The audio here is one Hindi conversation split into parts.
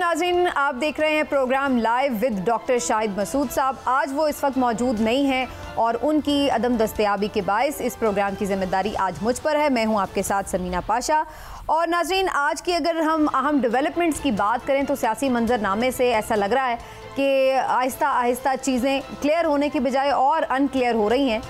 नाज़रीन, आप देख रहे हैं program live with doctor Shahid Masood sahab. आज वो इस वक्त मौजूद नहीं हैं और उनकी अदम दस्तयाबी के बायस इस प्रोग्राम की जिम्मेदारी आज मुझ पर है। मैं हूं आपके साथ समीना पाशा। और नाज़रीन, आज की अगर हम अहम डेवलपमेंट्स की बात करें तो सियासी मंजरनामे से ऐसा लग रहा है कि आहिस्ता आहिस्ता चीज़ें क्लियर होने की बजाय और अनक्लियर हो रही हैं,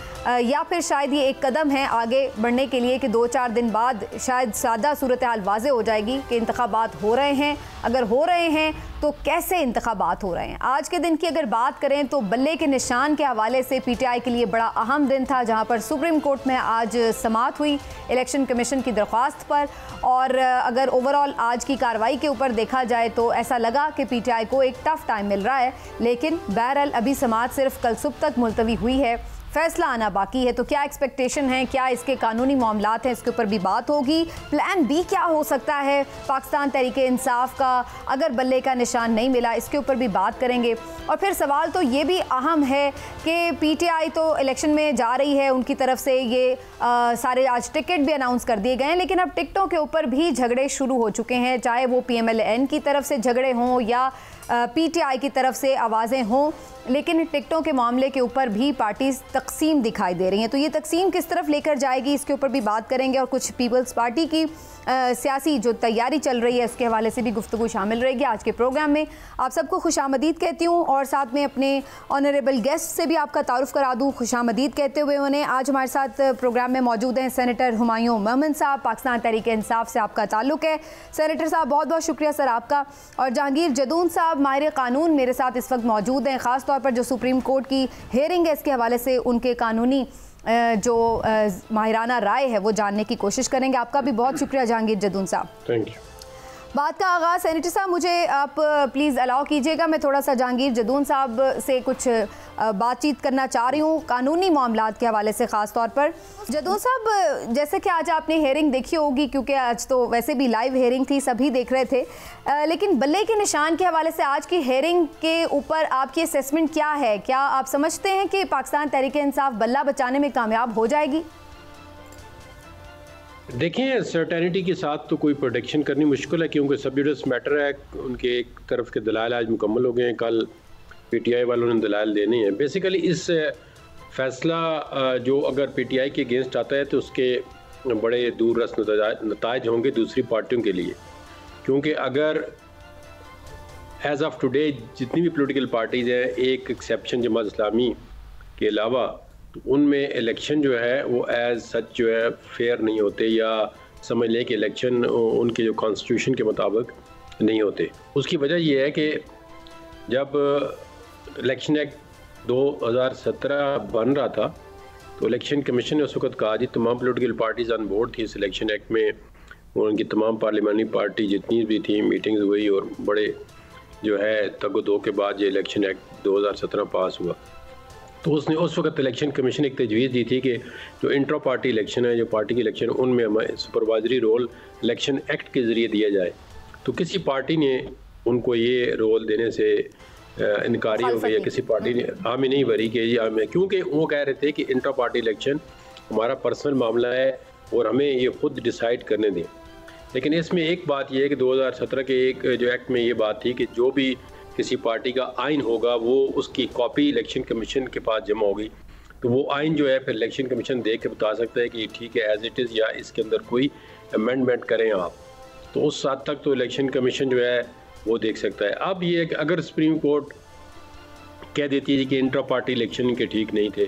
या फिर शायद ये एक कदम है आगे बढ़ने के लिए कि 2-4 दिन बाद शायद सादा सूरत हाल वाज़े हो जाएगी कि इंतखाबात हो रहे हैं। अगर हो रहे हैं तो कैसे इंतखाबात हो रहे हैं। आज के दिन की अगर बात करें तो बल्ले के निशान के हवाले से PTI के लिए बड़ा अहम दिन था, जहां पर सुप्रीम कोर्ट में आज समाअत हुई इलेक्शन कमीशन की दरख्वास्त पर। और अगर ओवरऑल आज की कार्रवाई के ऊपर देखा जाए तो ऐसा लगा कि PTI को एक टफ टाइम मिल रहा है, लेकिन बहरहाल अभी समाअत सिर्फ कल सुबह तक मुलतवी हुई है, फैसला आना बाकी है। तो क्या एक्सपेक्टेशन है, क्या इसके कानूनी मामलात हैं, इसके ऊपर भी बात होगी। प्लान बी क्या हो सकता है पाकिस्तान तहरीक इंसाफ का अगर बल्ले का निशान नहीं मिला, इसके ऊपर भी बात करेंगे। और फिर सवाल तो ये भी अहम है कि PTI तो इलेक्शन में जा रही है, उनकी तरफ से ये सारे आज टिकट भी अनाउंस कर दिए गए हैं, लेकिन अब टिकटों के ऊपर भी झगड़े शुरू हो चुके हैं, चाहे वो PMLN की तरफ से झगड़े हों या PTI की तरफ से आवाज़ें हों। लेकिन टिकटों के मामले के ऊपर भी पार्टीज तकसीम दिखाई दे रही हैं। तो ये तकसीम किस तरफ लेकर जाएगी, इसके ऊपर भी बात करेंगे। और कुछ पीपल्स पार्टी की सियासी जो तैयारी चल रही है, इसके हवाले से भी गुफ्तगू शामिल रहेगी आज के प्रोग्राम में। आप सबको खुशामदीद कहती हूँ और साथ में अपने ऑनरेबल गेस्ट से भी आपका तारुफ करा दूँ। खुशामदीद कहते हुए उन्हें आज हमारे साथ प्रोग्राम में मौजूद हैं सेनेटर हुमायूं मोमिन साहब, पाकिस्तान तहरीक इंसाफ से आपका ताल्लुक़ है। सेनेटर साहब, बहुत बहुत शुक्रिया सर आपका। और जहांगीर जदून साहब माहिर कानून मेरे साथ इस वक्त मौजूद हैं, ख़ास तौर पर जो सुप्रीम कोर्ट की हेयरिंग है इसके हवाले से उनके कानूनी जो माहिराना राय है वो जानने की कोशिश करेंगे। आपका भी बहुत शुक्रिया जहांगीर जदून साहब। Thank you. बात का आगाज़ सेनेटर साहब, मुझे आप प्लीज़ अलाउ कीजिएगा, मैं थोड़ा सा जहांगीर जदून साहब से कुछ बातचीत करना चाह रही हूँ कानूनी मामलात के हवाले से ख़ास तौर पर। जदून साहब, जैसे कि आज आपने हेयरिंग देखी होगी, क्योंकि आज तो वैसे भी लाइव हेयरिंग थी, सभी देख रहे थे, लेकिन बल्ले के निशान के हवाले से आज की हेयरिंग के ऊपर आपकी असेसमेंट क्या है? क्या आप समझते हैं कि पाकिस्तान तहरीक इंसाफ बल्ला बचाने में कामयाब हो जाएगी? देखिए, सर्टेनिटी के साथ तो कोई प्रोटेक्शन करनी मुश्किल है, क्योंकि सब जुडिस मैटर है। उनके एक तरफ के दलाल आज मुकम्मल हो गए हैं, कल PTI वालों ने दलाल देने हैं। बेसिकली इस फैसला जो अगर PTI के अगेंस्ट आता है तो उसके बड़े दूर रस नताइज होंगे दूसरी पार्टियों के लिए, क्योंकि अगर एज ऑफ टुडे जितनी भी पॉलिटिकल पार्टीज़ हैं, एक एक्सेप्शन जमात इस्लामी के अलावा, उनमें इलेक्शन जो है वो एज सच जो है फेयर नहीं होते, या समझ लें कि इलेक्शन उनके जो कॉन्स्टिट्यूशन के मुताबिक नहीं होते। उसकी वजह यह है कि जब इलेक्शन एक्ट 2017 बन रहा था तो इलेक्शन कमीशन ने उस वक्त कहा जी तमाम पॉलिटिकल पार्टीज़ ऑन बोर्ड थी इस इलेक्शन एक्ट में, उनकी तमाम पार्लियामानी पार्टी जितनी भी थी मीटिंग्स हुई और बड़े जो है तगो-दो के बाद ये इलेक्शन एक्ट 2017 पास हुआ। तो उसने उस वक्त इलेक्शन कमीशन एक तजवीज़ दी थी कि जो इंट्रा पार्टी इलेक्शन है, जो पार्टी के इलेक्शन, उनमें हमें सुपरवाइजरी रोल इलेक्शन एक्ट के ज़रिए दिया जाए। तो किसी पार्टी ने उनको ये रोल देने से इनकारी हो गई, या किसी पार्टी ने हामी नहीं भरी कि ये हमें, क्योंकि वो कह रहे थे कि इंट्रा पार्टी इलेक्शन हमारा पर्सनल मामला है और हमें ये खुद डिसाइड करने दें। लेकिन इसमें एक बात यह है कि 2017 के एक जो एक्ट में ये बात थी कि जो भी किसी पार्टी का आइन होगा वो उसकी कॉपी इलेक्शन कमीशन के पास जमा होगी, तो वो आइन जो है फिर इलेक्शन कमीशन देख के बता सकता है कि ठीक है एज इट इज़, या इसके अंदर कोई अमेंडमेंट करें आप। तो उस साथ तक तो इलेक्शन कमीशन जो है वो देख सकता है। अब ये अगर सुप्रीम कोर्ट कह देती है कि इंट्रा पार्टी इलेक्शन के ठीक नहीं थे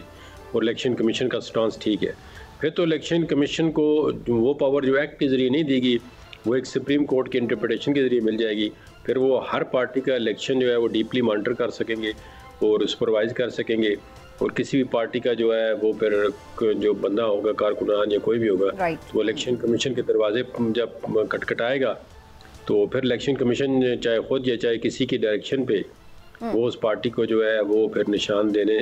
और इलेक्शन कमीशन का स्टांस ठीक है, फिर तो इलेक्शन कमीशन को वो पावर जो एक्ट के ज़रिए नहीं देगी, वो एक सुप्रीम कोर्ट के इंटरप्रिटेशन के ज़रिए मिल जाएगी। फिर वो हर पार्टी का इलेक्शन जो है वो डीपली मॉनिटर कर सकेंगे और सुपरवाइज कर सकेंगे, और किसी भी पार्टी का जो है वो फिर जो बंदा होगा, कारकुनान या कोई भी होगा, तो वो इलेक्शन कमीशन के दरवाजे जब खटखटाएगा तो फिर इलेक्शन कमीशन चाहे खुद या चाहे किसी की डायरेक्शन पे वो उस पार्टी को जो है वो फिर निशान देने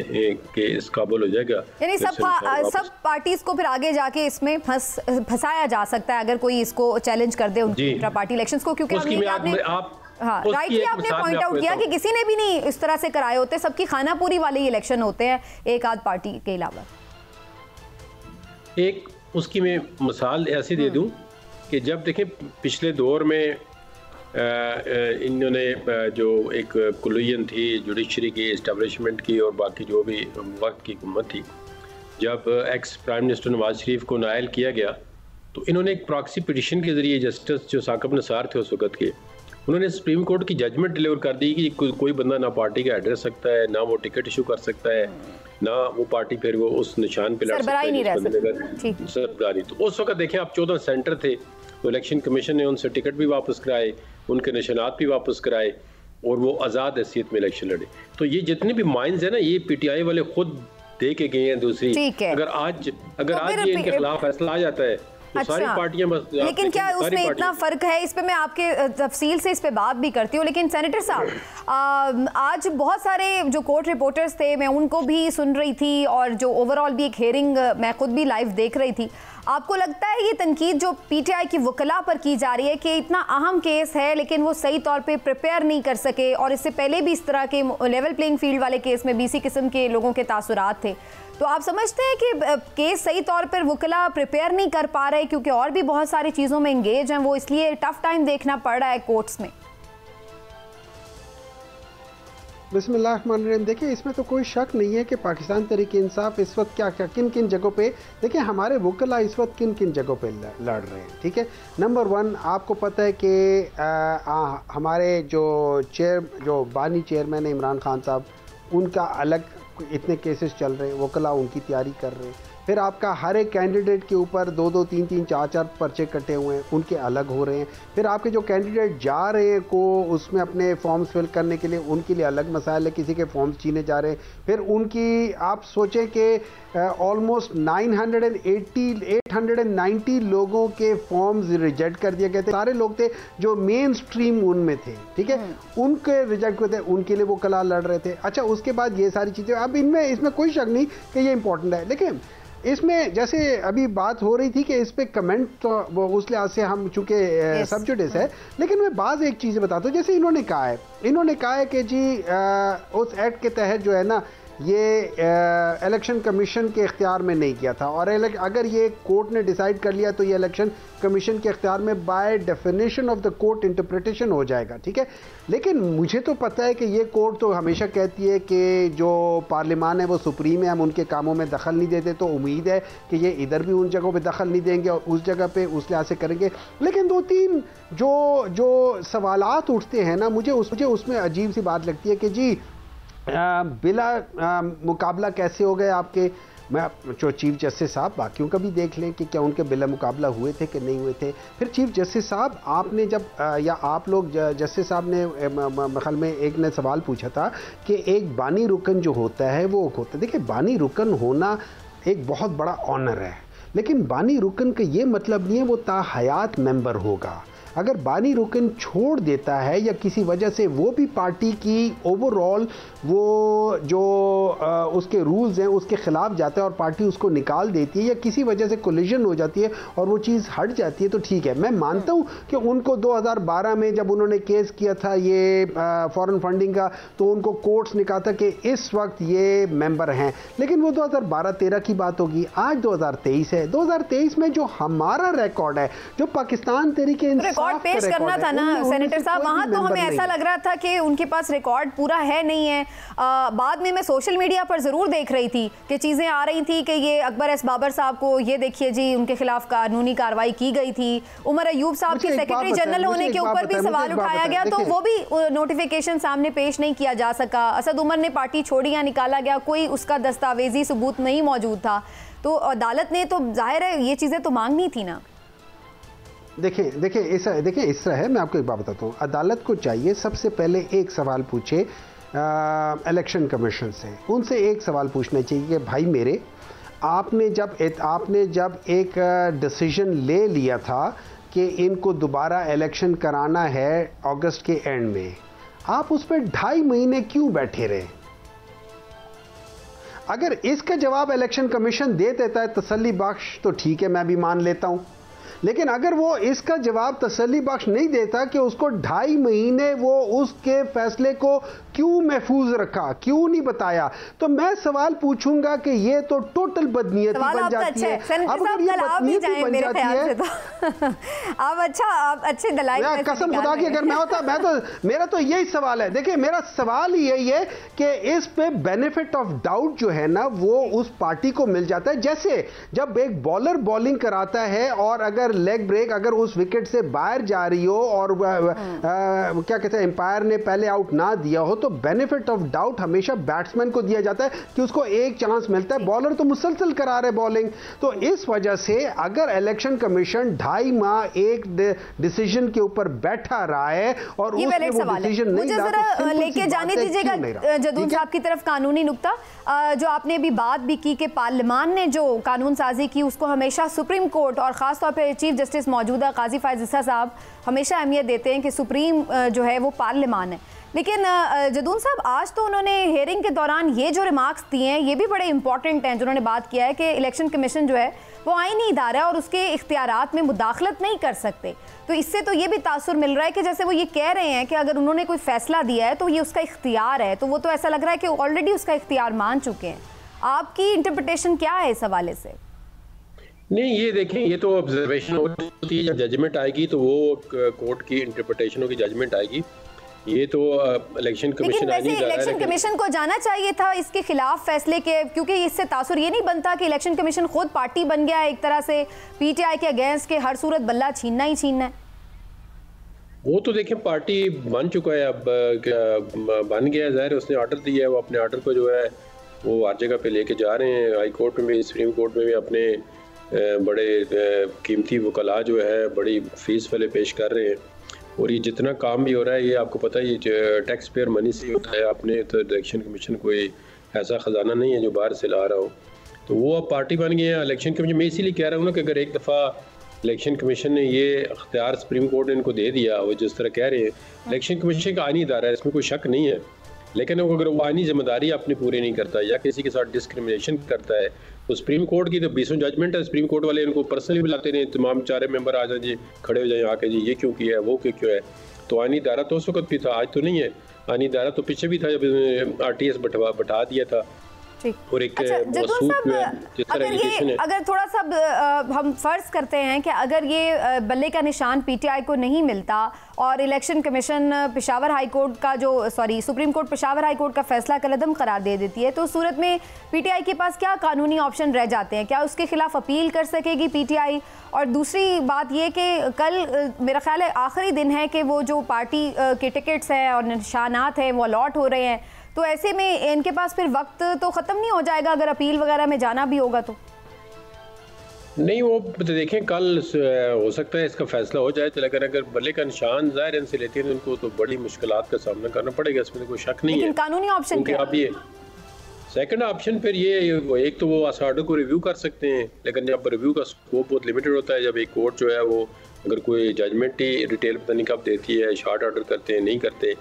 के इस काबिल हो जाएगा। यानी सब पार्टीज को फिर आगे जाके इसमें फंसाया जा सकता है अगर कोई इसको चैलेंज कर दे उनकी इंट्रा पार्टी इलेक्शंस को, क्योंकि राइटली आपने पॉइंट आउट किया कि किसी ने भी नहीं इस तरह से कराए होते, सबकी खानापूरी वाले इलेक्शन होते हैं एक आध पार्टी के अलावा। एक उसकी मैं मिसाल ऐसी दे दूं कि जब देखें पिछले दौर में इन्होंने जो एक कुलियन थी जुडिशरी की, इस्टेब्लिशमेंट की और बाकी जो भी वक्त की हुकूमत थी, जब ex prime minister Nawaz Sharif को नायल किया गया तो इन्होंने एक प्रॉक्सी पिटिशन के ज़रिए जस्टिस जो साकिब निसार थे उस वक्त के, उन्होंने सुप्रीम कोर्ट की जजमेंट डिलीवर कर दी कि कोई बंदा ना पार्टी का हेड रह सकता है, ना वो टिकट इशू कर सकता है, ना वो पार्टी फिर वो उस निशान पे लड़ सकता है सरबराही। तो उस वक्त देखें आप 14 सेंटर थे तो इलेक्शन कमीशन ने उनसे टिकट भी वापस कराए, उनके निशानात भी वापस कराए और वो आज़ाद हैसियत में इलेक्शन लड़े। तो ये जितने भी माइंस है ना, ये पीटीआई वाले खुद दे के गए हैं। दूसरी अगर आज ये इनके खिलाफ फैसला आ जाता है तो सारी पार्टियां बस, लेकिन क्या उसमें इतना फर्क है? इस पे मैं आपके तफसील से इस पे बात भी करती हूँ, लेकिन सेनेटर साहब आज बहुत सारे जो कोर्ट रिपोर्टर्स थे मैं उनको भी सुन रही थी और जो ओवरऑल भी एक हेयरिंग मैं खुद भी लाइव देख रही थी। आपको लगता है ये तनकीद जो पीटीआई की वकला पर की जा रही है कि इतना अहम केस है लेकिन वो सही तौर पे प्रिपेयर नहीं कर सके, और इससे पहले भी इस तरह के लेवल प्लेइंग फील्ड वाले केस में बीसी किस्म के लोगों के तासुरात थे, तो आप समझते हैं कि केस सही तौर पर वकला प्रिपेयर नहीं कर पा रहे क्योंकि और भी बहुत सारी चीज़ों में इंगेज हैं, वो इसलिए टफ टाइम देखना पड़ रहा है कोर्ट्स में? बिस्मिल्लाहिर्रहमानिर्रहीम। देखिए, इसमें तो कोई शक नहीं है कि पाकिस्तान तहरीक-ए- इंसाफ इस वक्त क्या किन किन जगहों पे, देखिए हमारे वकला इस वक्त किन किन जगहों पे लड़ रहे हैं। ठीक है, नंबर 1 आपको पता है कि हमारे जो बानी चेयरमैन है इमरान खान साहब, उनका अलग इतने केसेस चल रहे हैं, वकला उनकी तैयारी कर रहे हैं। फिर आपका हर एक कैंडिडेट के ऊपर 2-2, 3-3, 4-4 पर्चे कटे हुए हैं, उनके अलग हो रहे हैं। फिर आपके जो कैंडिडेट जा रहे हैं को उसमें अपने फॉर्म्स फिल करने के लिए, उनके लिए अलग मसाइल है, किसी के फॉर्म्स छीने जा रहे हैं। फिर उनकी आप सोचें कि ऑलमोस्ट 890 लोगों के फॉर्म्स रिजेक्ट कर दिए गए थे। सारे लोग थे जो मेन स्ट्रीम उनमें थे, ठीक है, उनके रिजेक्ट हुए थे, उनके लिए वो कला लड़ रहे थे। अच्छा, उसके बाद ये सारी चीज़ें, अब इसमें कोई शक नहीं कि ये इंपॉर्टेंट है, लेकिन इसमें जैसे अभी बात हो रही थी कि इस पे कमेंट तो वो उस लिहाज से हम चूंकि सब्जुडिस है, लेकिन मैं बाज़ एक चीज़ बताता हूँ। जैसे इन्होंने कहा है कि जी उस एक्ट के तहत जो है ना, ये इलेक्शन कमीशन के इख्तियार में नहीं किया था, और अगर ये कोर्ट ने डिसाइड कर लिया तो ये इलेक्शन कमीशन के इख्तियार में by definition of the court interpretation हो जाएगा। ठीक है, लेकिन मुझे तो पता है कि ये कोर्ट तो हमेशा कहती है कि जो पार्लियामान है वो सुप्रीम है, हम उनके कामों में दखल नहीं देते, तो उम्मीद है कि ये इधर भी उन जगहों पे दखल नहीं देंगे और उस जगह पे उस लिहाज से करेंगे। लेकिन 2-3 जो सवालात उठते हैं ना, मुझे उसमें अजीब सी बात लगती है कि जी बिला मुकाबला कैसे हो गए आपके। मैं जो चीफ जस्टिस साहब बाकियों का भी देख लें कि क्या उनके बिला मुकाबला हुए थे कि नहीं हुए थे। फिर चीफ जस्टिस साहब आपने जब या आप लोग जस्टिस साहब ने ख्याल में एक ने सवाल पूछा था कि एक बानी रुकन जो होता है वो होता है। देखिए, बानी रुकन होना एक बहुत बड़ा ऑनर है, लेकिन बानी रुकन का ये मतलब नहीं है वो ताहयात मेंबर होगा। अगर बानी रुकन छोड़ देता है या किसी वजह से वो भी पार्टी की ओवरऑल वो जो उसके रूल्स हैं उसके ख़िलाफ़ जाता है और पार्टी उसको निकाल देती है या किसी वजह से कोलिजन हो जाती है और वो चीज़ हट जाती है, तो ठीक है। मैं मानता हूँ कि उनको 2012 में जब उन्होंने केस किया था ये फॉरेन फंडिंग का, तो उनको कोर्ट्स ने कहा था कि इस वक्त ये मेंबर हैं, लेकिन वो 2012-13 की बात होगी। आज 2023 है। 2023 में जो हमारा रिकॉर्ड है, जो पाकिस्तान तहरीक-ए- रिकॉर्ड पेश करना था ना सेनेटर साहब, वहां तो हमें ऐसा लग रहा था कि उनके पास रिकॉर्ड पूरा है नहीं है। बाद में मैं सोशल मीडिया पर जरूर देख रही थी कि चीजें आ रही थी कि ये अकबर एस बाबर साहब को ये देखिए जी उनके खिलाफ कानूनी कार्रवाई की गई थी। उमर अयूब साहब के सेक्रेटरी जनरल होने के ऊपर भी सवाल उठाया गया, तो वो भी नोटिफिकेशन सामने पेश नहीं किया जा सका। असद उमर ने पार्टी छोड़ी या निकाला गया, कोई उसका दस्तावेजी सबूत नहीं मौजूद था, तो अदालत ने तो जाहिर है ये चीजें तो मांगनी थी ना। देखिए इस तरह है, मैं आपको एक बात बताता हूँ। अदालत को चाहिए सबसे पहले एक सवाल पूछे इलेक्शन कमीशन से, उनसे एक सवाल पूछना चाहिए कि भाई मेरे, आपने जब एक डिसीजन ले लिया था कि इनको दोबारा इलेक्शन कराना है अगस्त के एंड में, आप उस पर 2.5 महीने क्यों बैठे रहे? अगर इसका जवाब इलेक्शन कमीशन दे देता है तसल्ली बख्श, तो ठीक है, मैं भी मान लेता हूँ। लेकिन अगर वो इसका जवाब तसल्ली बख्श नहीं देता कि उसको 2.5 महीने वो उसके फैसले को क्यों महफूज रखा, क्यों नहीं बताया, तो मैं सवाल पूछूंगा कि ये तो टोटल बदनीयती बन जाती है। अब अगर ये बदनीयती बन जाती है आप अच्छे दलाइल कसम खुदा की अगर मैं होता मेरा तो यही सवाल है। देखिए मेरा सवाल ही यही है कि इस पे बेनिफिट ऑफ डाउट जो है ना वो उस पार्टी को मिल जाता है। जैसे जब एक बॉलर बॉलिंग कराता है और अगर लेग ब्रेक अगर उस विकेट से बाहर जा रही हो और क्या कहते हैं एम्पायर ने पहले आउट ना दिया हो, तो बेनिफिट ऑफ डाउट हमेशा बैट्समैन को दिया जाता है कि उसको एक चांस मिलता है। बॉलर तो मुसलसल करा रहे बॉलिंग, तो इस वजह से अगर इलेक्शन कमीशन 2.5 माह एक डिसीजन के ऊपर बैठा रहा है और उसने वो डिसीजन नहीं लिया, लेके जाने दीजिएगा जदून साहब की तरफ कानूनी नुक्ता जो आपने अभी बात भी की कि पार्लियामान ने जो कानून साजी की उसको हमेशा सुप्रीम कोर्ट और खासतौर पर चीफ जस्टिस मौजूदा काजी फायज ईसा साहब हमेशा अहमियत देते हैं कि सुप्रीम जो है वो पार्लियामान है। लेकिन जदून साहब आज तो उन्होंने हेयरिंग के दौरान ये जो रिमार्क्स दिए हैं ये भी बड़े इंपॉर्टेंट हैं, जो उन्होंने बात किया है कि इलेक्शन कमीशन जो है वो आईनी इदारा है और उसके इख्तियारात में मुदाखलत नहीं कर सकते। तो इससे तो ये भी तासुर मिल रहा है कि जैसे वो ये कह रहे हैं कि अगर उन्होंने कोई फैसला दिया है तो ये उसका इख्तियार है, तो वो तो ऐसा लग रहा है कि ऑलरेडी उसका इख्तियार मान चुके हैं। आपकी इंटरप्रिटेशन क्या है इस हवाले से? नहीं, ये देखें, ये तो ऑब्जर्वेशन होती है, जब जजमेंट आएगी तो वो कोर्ट की इंटरप्रिटेशन होगी, जजमेंट आएगी। ये तो इलेक्शन कमीशन इलेक्शन कमीशन को जाना चाहिए था इसके खिलाफ फैसले के, क्योंकि इससे तासुर ये नहीं बनता कि इलेक्शन कमीशन खुद पार्टी बन गया है एक तरह से पीटीआई के अगेंस्ट के हर सूरत बल्ला छीनना ही छीनना है। वो तो देखें पार्टी बन चुका है, अब बन गया है, जाहिर है उसने ऑर्डर दिया है, वो अपने ऑर्डर को जो है वो हर जगह पे लेके जा रहे हैं। हाई कोर्ट में भी, सुप्रीम कोर्ट में भी अपने बड़े कीमती वकला जो है बड़ी फीस वाले पेश कर रहे हैं। और ये जितना काम भी हो रहा है ये आपको पता है ये टैक्स पेयर मनी से होता है। अपने तो इलेक्शन कमीशन कोई ऐसा ख़जाना नहीं है जो बाहर से ला रहा हो, तो वो अब पार्टी बन गए हैं इलेक्शन कमीशन। मैं इसीलिए कह रहा हूँ ना कि अगर एक दफ़ा इलेक्शन कमीशन ने ये अख्तियार सुप्रीम कोर्ट ने इनको दे दिया, वो जिस तरह कह रहे हैं, इलेक्शन कमीशन का आईनी इदारा है, इसमें कोई शक नहीं है, लेकिन अगर वो आईनी जिम्मेदारी अपनी पूरी नहीं करता या किसी के साथ डिस्क्रिमिनेशन करता है तो सुप्रीम कोर्ट की तो 20 जजमेंट है। सुप्रीम कोर्ट वाले इनको पर्सनली बुलाते नहीं, तमाम 4 मेंबर आ जाए जी, खड़े हो जाए आके जी ये क्यों किया है, वो क्यों है। तो आईनी दायरा तो उस वक्त भी था, आज तो नहीं है। आईनी दायरा तो पीछे भी था जब आरटीएस बैठा दिया था। और एक अगर थोड़ा सा हम फर्ज करते हैं कि अगर ये बल्ले का निशान पीटीआई को नहीं मिलता और election commission Peshawar high court का supreme court Peshawar high court का फैसला कलअदम करार दे देती है, तो उस सूरत में पीटीआई के पास क्या कानूनी ऑप्शन रह जाते हैं? क्या उसके खिलाफ अपील कर सकेगी पीटीआई? और दूसरी बात ये कि कल मेरा ख्याल है आखिरी दिन है कि वो जो पार्टी के टिकट्स हैं और निशानात हैं वो अलॉट हो रहे हैं, तो ऐसे में इनके पास फिर वक्त तो ख़त्म नहीं हो जाएगा अगर अपील वगैरह में जाना भी होगा तो? नहीं, वो देखें कल हो सकता है इसका फैसला हो जाए, लेकिन अगर बल्ले का निशान ज़ाहिर इनसे लेते हैं तो उनको तो बड़ी मुश्किलात का सामना करना पड़ेगा, इसमें तो कोई शक नहीं है। कानूनी ऑप्शन क्या? आप ये सेकंड ऑप्शन फिर ये एक तो वो आर्डर को रिव्यू कर सकते हैं, लेकिन जब रिव्यू का स्कोप बहुत लिमिटेड होता है, जब एक कोर्ट जो है वो अगर कोई जजमेंट ही डिटेल पता नहीं कब देती है, शॉर्ट ऑर्डर करते हैं नहीं करते,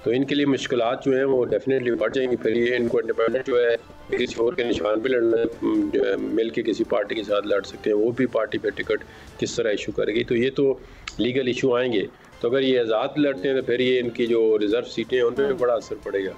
तो इनके लिए मुश्किलात जो हैं वो डेफिनेटली बढ़ जाएंगी। फिर ये इनको इंडिपेंडेंट जो है किसी और के निशान पे लड़ना, मिल के किसी पार्टी के साथ लड़ सकते हैं, वो भी पार्टी पे टिकट किस तरह इशू करेगी, तो ये तो लीगल इशू आएंगे। तो अगर ये आज़ाद लड़ते हैं तो फिर ये इनकी जो रिजर्व सीटें हैं उन पर बड़ा असर पड़ेगा।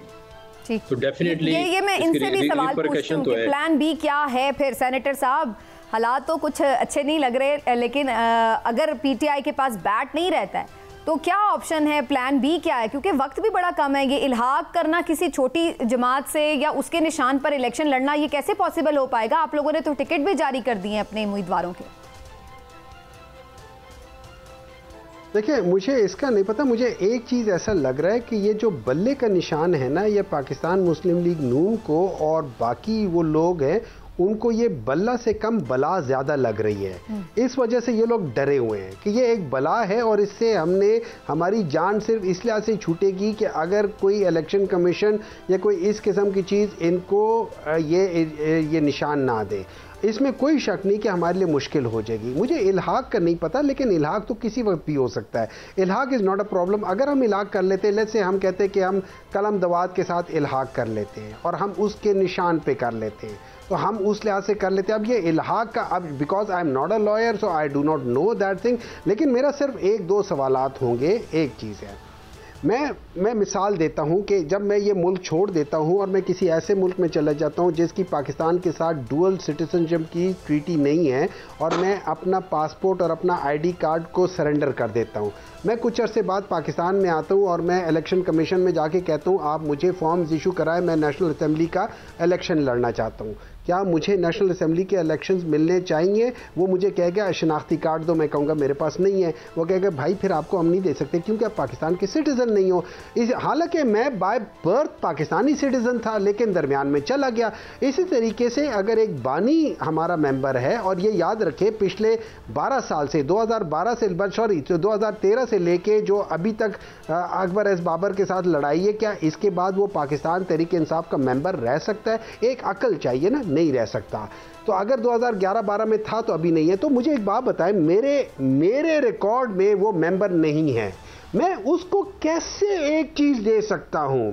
तो डेफिनेटली ये मैं इनसे भी सवाल पूछती हूं कि प्लान बी क्या है फिर? सेनेटर साहब, हालात तो कुछ अच्छे नहीं लग रहे, लेकिन अगर पीटीआई के पास बैट नहीं रहता है तो क्या ऑप्शन है? प्लान बी क्या है? क्योंकि वक्त भी बड़ा कम है, ये इल्हाक करना किसी छोटी जमात से या उसके निशान पर इलेक्शन लड़ना, ये कैसे पॉसिबल हो पाएगा? आप लोगों ने तो टिकट भी जारी कर दिए हैं अपने उम्मीदवारों के। देखिए, मुझे इसका नहीं पता, मुझे एक चीज़ ऐसा लग रहा है कि ये जो बल्ले का निशान है ना, ये पाकिस्तान मुस्लिम लीग नून को और बाकी वो लोग हैं उनको ये बल्ला से कम बला ज़्यादा लग रही है। इस वजह से ये लोग डरे हुए हैं कि ये एक बला है और इससे हमारी जान सिर्फ इस लिहाज से छूटेगी कि अगर कोई इलेक्शन कमीशन या कोई इस किस्म की चीज़ इनको ये निशान ना दे। इसमें कोई शक नहीं कि हमारे लिए मुश्किल हो जाएगी। मुझे इल्हाक का नहीं पता, लेकिन इल्हाक तो किसी वक्त भी हो सकता है। इल्हाक इज़ नॉट अ प्रॉब्लम। अगर हम इल्हाक कर लेते हैं, लेट्स से हम कहते हैं कि हम कलम दवात के साथ इल्हाक कर लेते हैं और हम उसके निशान पे कर लेते हैं, तो हम उस लिहाज से कर लेते हैं। अब ये इल्हाक का, अब because I am not a lawyer so I do not know that thing, लेकिन मेरा सिर्फ एक दो सवालात होंगे। एक चीज़ है, मैं मिसाल देता हूं कि जब मैं ये मुल्क छोड़ देता हूं और मैं किसी ऐसे मुल्क में चला जाता हूं जिसकी पाकिस्तान के साथ डुअल सिटीजनशिप की ट्रीटी नहीं है, और मैं अपना पासपोर्ट और अपना आईडी कार्ड को सरेंडर कर देता हूं, मैं कुछ अरसे बाद पाकिस्तान में आता हूं और मैं इलेक्शन कमीशन में जाके कहता हूं आप मुझे फॉर्म्स इशू कराएं, मैं नेशनल असम्बली का इलेक्शन लड़ना चाहता हूं, क्या मुझे नेशनल असम्बली के इलेक्शंस मिलने चाहिए? वो मुझे कहेगा शनाख्ती कार्ड दो, मैं कहूँगा मेरे पास नहीं है, वो कहेगा भाई फिर आपको हम नहीं दे सकते क्योंकि आप पाकिस्तान के सिटीज़न नहीं हो। हालांकि मैं बाय बर्थ पाकिस्तानी सिटीज़न था लेकिन दरमियान में चला गया। इसी तरीके से अगर एक बानी हमारा मेंबर है, और ये याद रखे पिछले 12 साल से 2012 से 2013 से लेके जो अभी तक अकबर एस बाबर के साथ लड़ाई है, क्या इसके बाद वो पाकिस्तान तहरीक इंसाफ का मेंबर रह सकता है? एक अकल चाहिए ना, नहीं रह सकता। तो अगर 2011-12 में था तो अभी नहीं है। तो मुझे एक बात बताएं, मेरे रिकॉर्ड में वो मेंबर नहीं है, मैं उसको कैसे एक चीज दे सकता हूं?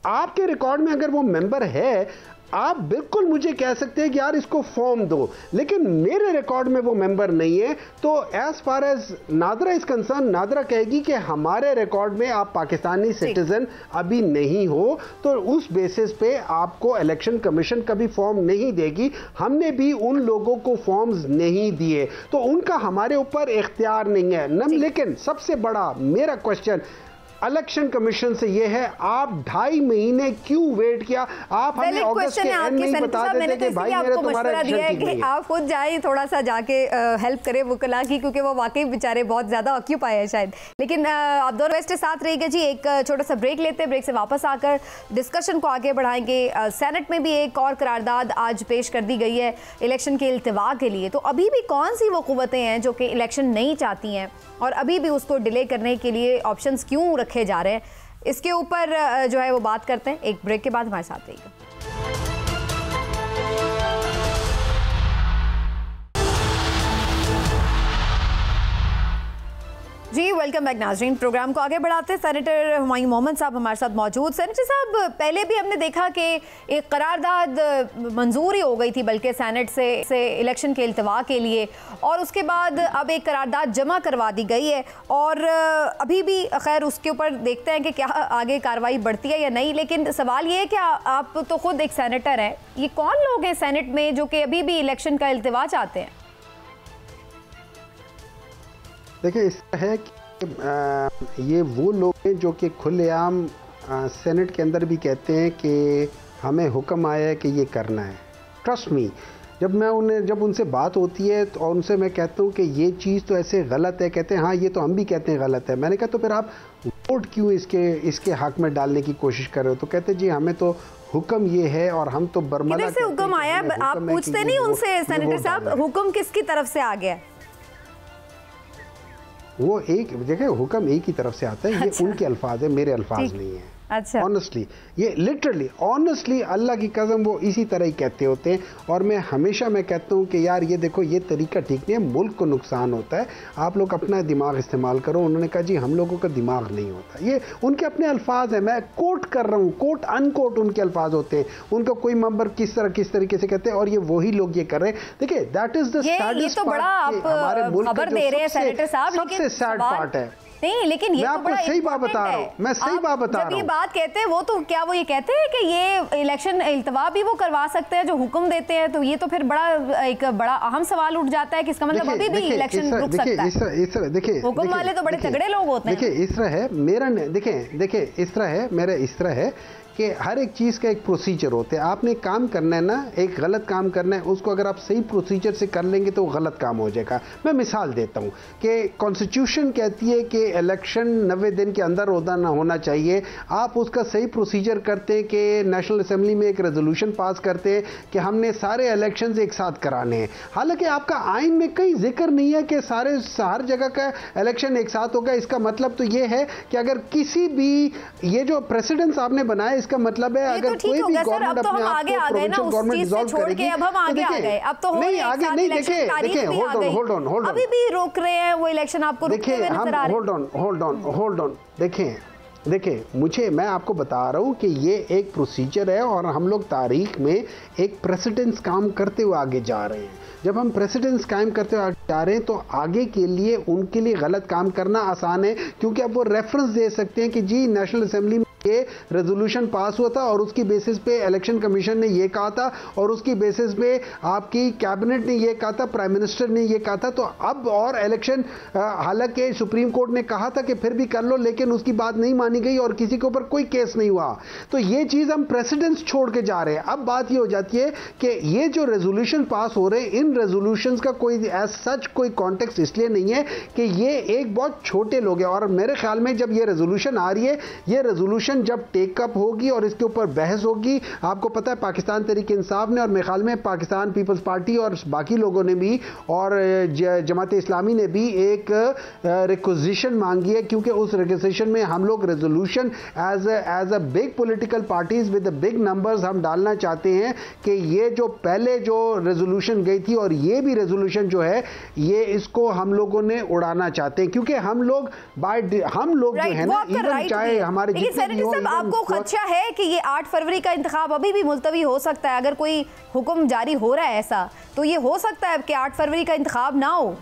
आपके रिकॉर्ड में अगर वो मेंबर है, आप बिल्कुल मुझे कह सकते हैं कि यार इसको फॉर्म दो, लेकिन मेरे रिकॉर्ड में वो मेंबर नहीं है। तो as far as NADRA is concerned, NADRA कहेगी कि हमारे रिकॉर्ड में आप पाकिस्तानी सिटीजन अभी नहीं हो, तो उस बेसिस पे आपको इलेक्शन कमीशन कभी फॉर्म नहीं देगी। हमने भी उन लोगों को फॉर्म्स नहीं दिए, तो उनका हमारे ऊपर इख्तियार नहीं है। लेकिन सबसे बड़ा मेरा क्वेश्चन इलेक्शन कमीशन से ये है, आप 2.5 महीने क्यों वेट किया? आप हमें अगस्त के एंड में बता देते कि भाई मेरा तुम्हारा दिया है कि आप खुद जाइए थोड़ा सा जाके हेल्प करें वकला की, क्योंकि वो वाकई बेचारे बहुत ज्यादा ऑक्यूपाई है शायद। लेकिन आप दोनों वेस्ट साथ रहिएगा जी, एक छोटा सा ब्रेक लेते हैं, ब्रेक से वापस आकर डिस्कशन को आगे बढ़ाएंगे। सेनेट में भी एक और करारदाद आज पेश कर दी गई है इलेक्शन के इल्तिवा के लिए। तो अभी भी कौन सी वो कुव्वतें हैं जो कि इलेक्शन नहीं चाहती हैं और अभी भी उसको डिले करने के लिए ऑप्शंस क्यों रखे जा रहे हैं, इसके ऊपर जो है वो बात करते हैं। एक ब्रेक के बाद हमारे साथ रहिएगा। जी वेलकम बैक नाज़रीन, प्रोग्राम को आगे बढ़ाते हैं। सेनेटर हुमायूं मोहम्मद साहब हमारे साथ मौजूद। सेनेटर साहब, पहले भी हमने देखा कि एक करारदाद मंजूर ही हो गई थी बल्कि सेनेट से इलेक्शन के इल्तिवा के लिए, और उसके बाद अब एक करारदाद जमा करवा दी गई है और अभी भी खैर उसके ऊपर देखते हैं कि क्या आगे कार्रवाई बढ़ती है या नहीं। लेकिन सवाल ये है कि आप तो खुद एक सेनेटर हैं, ये कौन लोग हैं सेनेट में जो कि अभी भी इलेक्शन का इल्तिवा चाहते हैं? देखिए, इस है कि ये वो लोग हैं जो कि खुलेआम सेनेट के अंदर भी कहते हैं कि हमें हुक्म आया है कि ये करना है। ट्रस्ट मी, जब उनसे बात होती है तो उनसे मैं कहता हूँ कि ये चीज़ तो ऐसे गलत है, कहते हैं हाँ ये तो हम भी कहते हैं गलत है। मैंने कहा तो फिर आप वोट क्यों इसके हक में डालने की कोशिश कर रहे हो? तो कहते जी हमें तो हुक्म ये है और हम तो बरमला। किधर से हुक्म आया? आप पूछते नहीं उनसे सेनेटर साहब हुक्म किसकी तरफ से आ गया? वो एक देखिए, हुक्म एक ही तरफ से आता है। ये उनके अल्फाज है, मेरे अल्फाज नहीं है। अच्छा, ऑनेस्टली ये लिटरली ऑनेस्टली अल्लाह की कसम वो इसी तरह ही कहते होते हैं। और मैं हमेशा कहता हूँ कि यार ये देखो ये तरीका ठीक नहीं है, मुल्क को नुकसान होता है, आप लोग अपना दिमाग इस्तेमाल करो। उन्होंने कहा जी हम लोगों का दिमाग नहीं होता। ये उनके अपने अल्फाज हैं, मैं कोट कर रहा हूँ, कोट अनकोट उनके अल्फाज होते हैं। उनका कोई मेंबर किस तरीके से कहते हैं और ये वही लोग ये कर रहे हैं। देखिए that is the saddest part. हमारे मुल्क का सबसे सैड पार्ट है। नहीं, लेकिन ये मैं आपको सही बात बता रहा हूँ, मैं सही बात बता रहा हूँ। जब ये बात कहते हैं वो तो क्या वो ये कहते हैं कि ये इलेक्शन इल्तवा भी वो करवा सकते हैं जो हुक्म देते हैं? तो ये तो फिर एक बड़ा अहम सवाल उठ जाता है कि इसका मतलब अभी भी इलेक्शन रुक सकता है। देखिए हुक्म वाले तो बड़े तगड़े लोग होते हैं। देखिए इस तरह है मेरा, देखिए इस तरह है मेरा, इस तरह है कि हर एक चीज़ का एक प्रोसीजर होता है। आपने काम करना है ना, एक गलत काम करना है, उसको अगर आप सही प्रोसीजर से कर लेंगे तो वो गलत काम हो जाएगा। मैं मिसाल देता हूँ कि कॉन्स्टिट्यूशन कहती है कि इलेक्शन 90 दिन के अंदर होना चाहिए। आप उसका सही प्रोसीजर करते हैं कि नेशनल असेंबली में एक रेजोल्यूशन पास करते हैं कि हमने सारे इलेक्शंस एक साथ कराने हैं। हालांकि आपका आइन में कहीं जिक्र नहीं है कि हर जगह का इलेक्शन एक साथ होगा। इसका मतलब तो ये है कि अगर किसी भी ये जो प्रेसिडेंट्स आपने बनाया, इसका मतलब है अगर कोई भी गवर्नमेंट अपने आप को प्रोविंशियल गवर्नमेंट डिसॉल्व करेगी, अब हम आगे आ गए, अब तो नहीं आगे नहीं, देखिए होल्ड ऑन अभी भी रोक रहे हैं वो इलेक्शन, आपको रुकते हुए नजर आ रहे हैं। होल्ड ऑन देखिए मैं आपको बता रहा हूं कि ये एक प्रोसीजर है और हम लोग तारीख में एक प्रेसिडेंस काम करते हुए आगे जा रहे हैं। जब हम प्रेसिडेंस कायम करते हुए आगे जा रहे हैं तो आगे के लिए उनके लिए गलत काम करना आसान है, क्योंकि अब वो रेफरेंस दे सकते हैं कि जी नेशनल असेंबली ये रेजोल्यूशन पास हुआ था और उसकी बेसिस पे इलेक्शन कमीशन ने ये कहा था और उसकी बेसिस पे आपकी कैबिनेट ने ये कहा था, प्राइम मिनिस्टर ने ये कहा था। तो अब और इलेक्शन, हालांकि सुप्रीम कोर्ट ने कहा था कि फिर भी कर लो, लेकिन उसकी बात नहीं मानी गई और किसी के ऊपर कोई केस नहीं हुआ। तो ये चीज हम प्रेसिडेंस छोड़ के जा रहे हैं। अब बात ये हो जाती है कि ये जो रेजोल्यूशन पास हो रहे हैं, इन रेजोल्यूशंस का कोई एज सच कोई कॉन्टेक्स्ट इसलिए नहीं है कि ये एक बहुत छोटे लोग हैं। और मेरे ख्याल में जब ये रेजोल्यूशन आ रही है, ये रेजोल्यूशन जब टेकअप होगी और इसके ऊपर बहस होगी, आपको पता है पाकिस्तान तहरीक इंसाफ ने और मेरे ख्याल में पाकिस्तान पीपल्स पार्टी और बाकी लोगों ने भी और जमात इस्लामी ने भी एक रिक्वेजिशन मांगी है, क्योंकि उस रिक्वेजिशन में हम लोग resolution as a big political parties with big numbers हम डालना चाहते हैं कि ये जो पहले जो रेजोल्यूशन गई थी और ये भी रेजोल्यूशन जो है ये इसको हम लोगों ने उड़ाना चाहते हैं, क्योंकि हम लोग जो है ना, इवन चाहे हमारे जितने आपको खदशा है कि ये 8 फरवरी का इंतखाब अभी भी मुलतवी हो सकता है? अगर कोई हुक्म जारी हो रहा है ऐसा, तो ये हो सकता है कि 8 फरवरी का इंतखाब ना हो।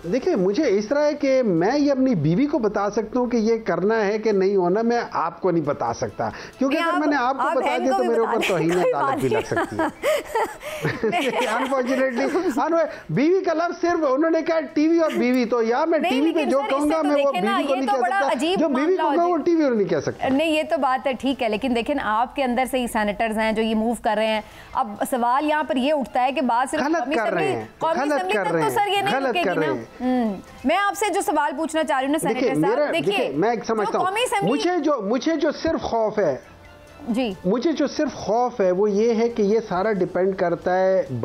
देखिए, मुझे इस तरह है कि मैं ये अपनी बीवी को बता सकता हूँ कि ये करना है कि नहीं होना, मैं आपको नहीं बता सकता, क्योंकि अगर मैंने आपको बता दिया तो मेरे ऊपर तौहीन अदालत भी लग सकती है। अनफॉर्चुनेटली बीवी का लफ्ज सिर्फ उन्होंने कहा टीवी और बीवी, तो या मैं टीवी पे जो कहूंगा मैं वो बीवी को नहीं कह सकता, जो बीवी को कहूंगा वो टीवी को नहीं कह सकता। नहीं, ये तो बात है, ठीक है, लेकिन देखिए आपके अंदर से ही सेनेटर्स हैं जो ये मूव कर रहे हैं। अब सवाल यहाँ पर ये उठता है कि बात सिर्फ गलत कर रहे हैं, मैं आपसे जो सवाल पूछना चाह रही हूँ ना सेनेटर साहब, देखिए मैं एक समझता हूँ, मुझे जो सिर्फ खौफ है जी, मुझे जो सिर्फ खौफ है वो ये है कि ये सारा डिपेंड करता है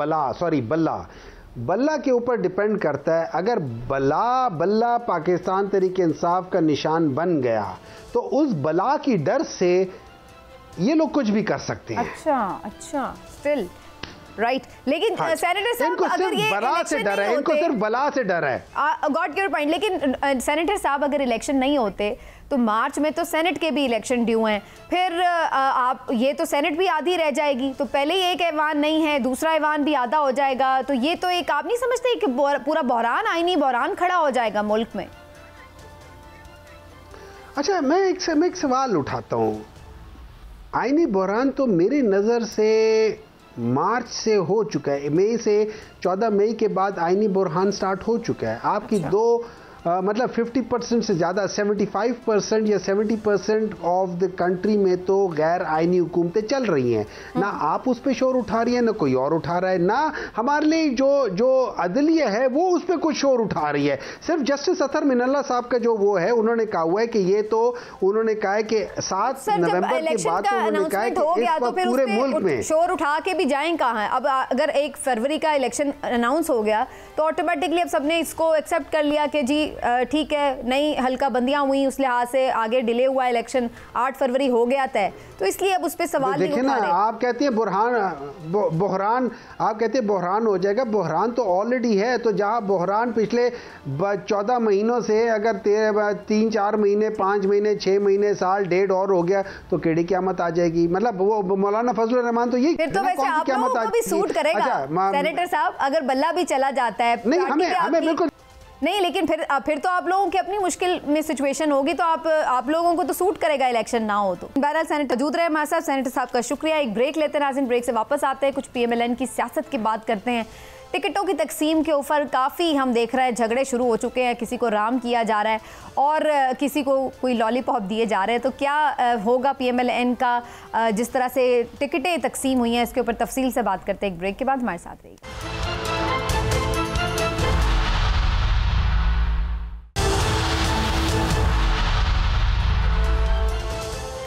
बल्ला के ऊपर डिपेंड करता है। अगर बल्ला पाकिस्तान तहरीक इंसाफ का निशान बन गया तो उस बला की डर से ये लोग कुछ भी कर सकते हैं। अच्छा स्टिल राइट, लेकिन सेनेटर साहब अगर ये बला से डर है, इनको सिर्फ बला से डर है। गॉट योर पॉइंट, लेकिन सेनेटर साहब अगर इलेक्शन नहीं होते तो मार्च में तो सेनेट के भी इलेक्शन ड्यू हैं, फिर आप ये तो सेनेट भी आधी रह जाएगी, तो पहले ही एक ऐवान नहीं है, दूसरा ऐवान भी आधा हो जाएगा, तो ये तो एक आप नहीं समझते कि पूरा बहरान, आईनी बहरान खड़ा हो जाएगा मुल्क में? अच्छा, मैं एक सवाल उठाता हूँ। आईनी बहरान तो मेरी नज़र से मार्च से हो चुका है, मई से 14 मई के बाद आईनी बुरहान स्टार्ट हो चुका है। आपकी मतलब 50% से ज़्यादा 75% या 70% ऑफ द कंट्री में तो गैर आइनी हुकूमतें चल रही हैं। ना आप उस पर शोर उठा रही है, ना कोई और उठा रहा है, ना हमारे लिए जो अदलिया है वो उस पर कुछ शोर उठा रही है। सिर्फ जस्टिस अतहर मिनल्ला साहब का जो वो है, उन्होंने कहा हुआ है कि ये तो उन्होंने कहा है कि 7 नवंबर के बाद उन्होंने कहा है कि पूरे मुल्क में शोर उठा के भी जाएं कहाँ। अब अगर 1 फरवरी का इलेक्शन अनाउंस हो गया तो ऑटोमेटिकली अब सबने इसको एक्सेप्ट कर लिया कि जी ठीक है, नई हल्का बंदियां हुई, उस लिहाज से आगे डिले हुआ इलेक्शन, 8 फरवरी हो गया तय, तो इसलिए अब उस पर सवाल नहीं उठा रहे। आप कहते हैं बहरान, आप कहते हैं बहरान हो जाएगा, बहरान तो ऑलरेडी है। तो जहां बहरान पिछले 14 महीनों से अगर 3-4 महीने, 5 महीने, 6 महीने, साल, डेढ़ और हो गया तो केड़ी क़यामत आ जाएगी। मतलब वो मौलाना फजलुर रहमान तो यही, फिर तो वैसे आप लोगों को भी सूट करेगा सेनेटर साहब, अगर बल्ला भी चला जाता है। नहीं, हमें बिल्कुल नहीं, लेकिन फिर तो आप लोगों की अपनी मुश्किल में सिचुएशन होगी, तो आप लोगों को तो सूट करेगा इलेक्शन ना हो तो। बहरहाल सेनेटर मौजूद रहे हमारे साथ, सेनेटर साहब का शुक्रिया। एक ब्रेक लेते हैं नाज़रीन, ब्रेक से वापस आते हैं, कुछ PMLN की सियासत की बात करते हैं। टिकटों की तकसीम के ऊपर काफ़ी हम देख रहे हैं झगड़े शुरू हो चुके हैं, किसी को राम किया जा रहा है और किसी को कोई लॉलीपॉप दिए जा रहे हैं। तो क्या होगा PMLN का, जिस तरह से टिकटें तकसीम हुई हैं, इसके ऊपर तफसील से बात करते हैं एक ब्रेक के बाद। हमारे साथ रहिए।